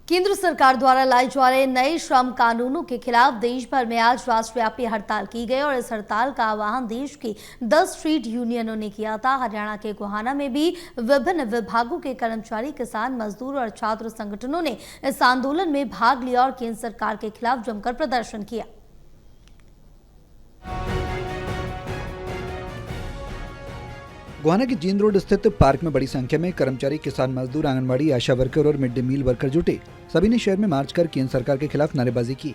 केंद्र सरकार द्वारा लाए जा रहे नए श्रम कानूनों के खिलाफ देश भर में आज राष्ट्रव्यापी हड़ताल की गई और इस हड़ताल का आह्वान देश की 10 ट्रेड यूनियनों ने किया था। हरियाणा के गोहाना में भी विभिन्न विभागों के कर्मचारी, किसान, मजदूर और छात्र संगठनों ने इस आंदोलन में भाग लिया और केंद्र सरकार के खिलाफ जमकर प्रदर्शन किया। गोहाना के जींद रोड स्थित पार्क में बड़ी संख्या में कर्मचारी, किसान, मजदूर, आंगनबाड़ी, आशा वर्कर और मिड डे मील वर्कर जुटे। सभी ने शहर में मार्च कर केंद्र सरकार के खिलाफ नारेबाजी की।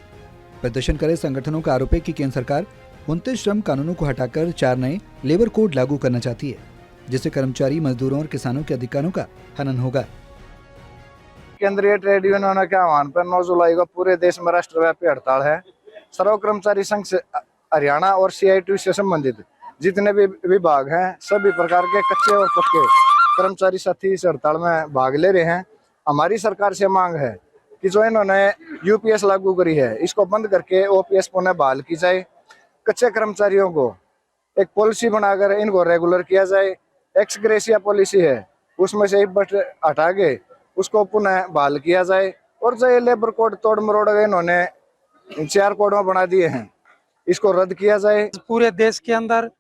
प्रदर्शन करे संगठनों का आरोप है कि केंद्र सरकार 29 श्रम कानूनों को हटाकर 4 नए लेबर कोड लागू करना चाहती है, जिससे कर्मचारी, मजदूरों और किसानों के अधिकारों का हनन होगा। केंद्रीय ट्रेड यूनियनों के आह्वान पर 9 जुलाई को पूरे देश में राष्ट्रव्यापी हड़ताल है। सर्व कर्मचारी संघ से हरियाणा और CITU से संबंधित जितने भी विभाग हैं, सभी प्रकार के कच्चे और पक्के कर्मचारी साथी इस हड़ताल में भाग ले रहे हैं। हमारी सरकार से मांग है कि जो इन्होंने UPS लागू करी है, इसको बंद करके OPS पुनः बहाल की जाए। कच्चे कर्मचारियों को एक पॉलिसी बनाकर इनको रेगुलर किया जाए। एक्स ग्रेशिया पॉलिसी है, उसमें से एक बट हटा के उसको पुनः बहाल किया जाए। और जो ये लेबर कोड तोड़ मरोड़ गए, इन्होंने 4 कोड में बना दिए हैं, इसको रद्द किया जाए। पूरे देश के अंदर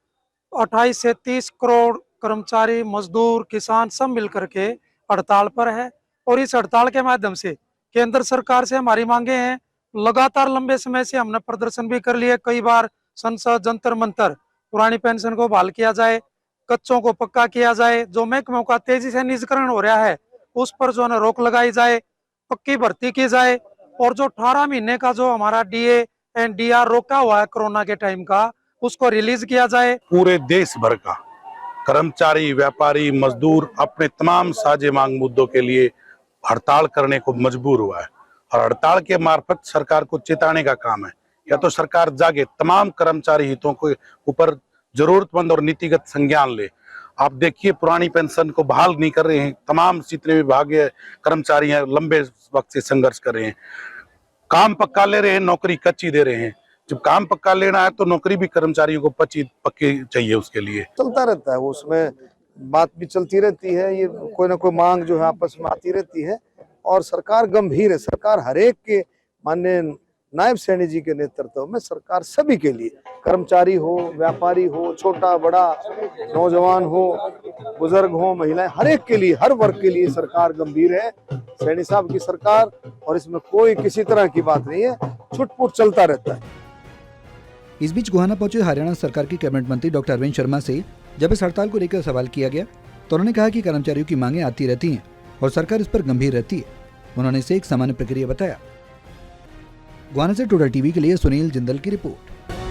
28 से 30 करोड़ कर्मचारी, मजदूर, किसान सब मिलकर के हड़ताल पर है और इस हड़ताल के माध्यम से केंद्र सरकार से हमारी मांगे हैं। लगातार लंबे समय से हमने प्रदर्शन भी कर लिए, कई बार संसद, जंतर मंतर, पुरानी पेंशन को बहाल किया जाए, कच्चों को पक्का किया जाए, जो महकमों का तेजी से निजीकरण हो रहा है उस पर जो है रोक लगाई जाए, पक्की भर्ती की जाए और जो 18 महीने का जो हमारा DA एंड DR रोका हुआ है कोरोना के टाइम का, उसको रिलीज किया जाए। पूरे देश भर का कर्मचारी, व्यापारी, मजदूर अपने तमाम साझे मांग मुद्दों के लिए हड़ताल करने को मजबूर हुआ है और हड़ताल के मार्फत सरकार को चेताने का काम है। या तो सरकार जागे, तमाम कर्मचारी हितों के ऊपर जरूरतमंद और नीतिगत संज्ञान ले। आप देखिए, पुरानी पेंशन को बहाल नहीं कर रहे हैं, तमाम जितने विभागीय कर्मचारी हैं लंबे वक्त से संघर्ष कर रहे हैं। काम पक्का ले रहे हैं, नौकरी कच्ची दे रहे हैं। जब काम पक्का लेना है तो नौकरी भी कर्मचारियों को पक्की चाहिए, उसके लिए चलता रहता है, उसमें बात भी चलती रहती है। ये कोई ना कोई मांग जो है आपस में आती रहती है और सरकार गंभीर है। सरकार हरेक के, माननीय नायब सैनी जी के नेतृत्व में सरकार सभी के लिए, कर्मचारी हो, व्यापारी हो, छोटा बड़ा, नौजवान हो, बुजुर्ग हो, महिलाएं, हरेक के लिए, हर वर्ग के लिए सरकार गंभीर है, सैनी साहब की सरकार। और इसमें कोई किसी तरह की बात नहीं है, छुटपुट चलता रहता है। इस बीच गोहाना पहुंचे हरियाणा सरकार के कैबिनेट मंत्री डॉक्टर अरविंद शर्मा से जब इस हड़ताल को लेकर सवाल किया गया तो उन्होंने कहा कि कर्मचारियों की मांगें आती रहती हैं और सरकार इस पर गंभीर रहती है। उन्होंने इसे एक सामान्य प्रक्रिया बताया। गोहाना से टोडा TV के लिए सुनील जिंदल की रिपोर्ट।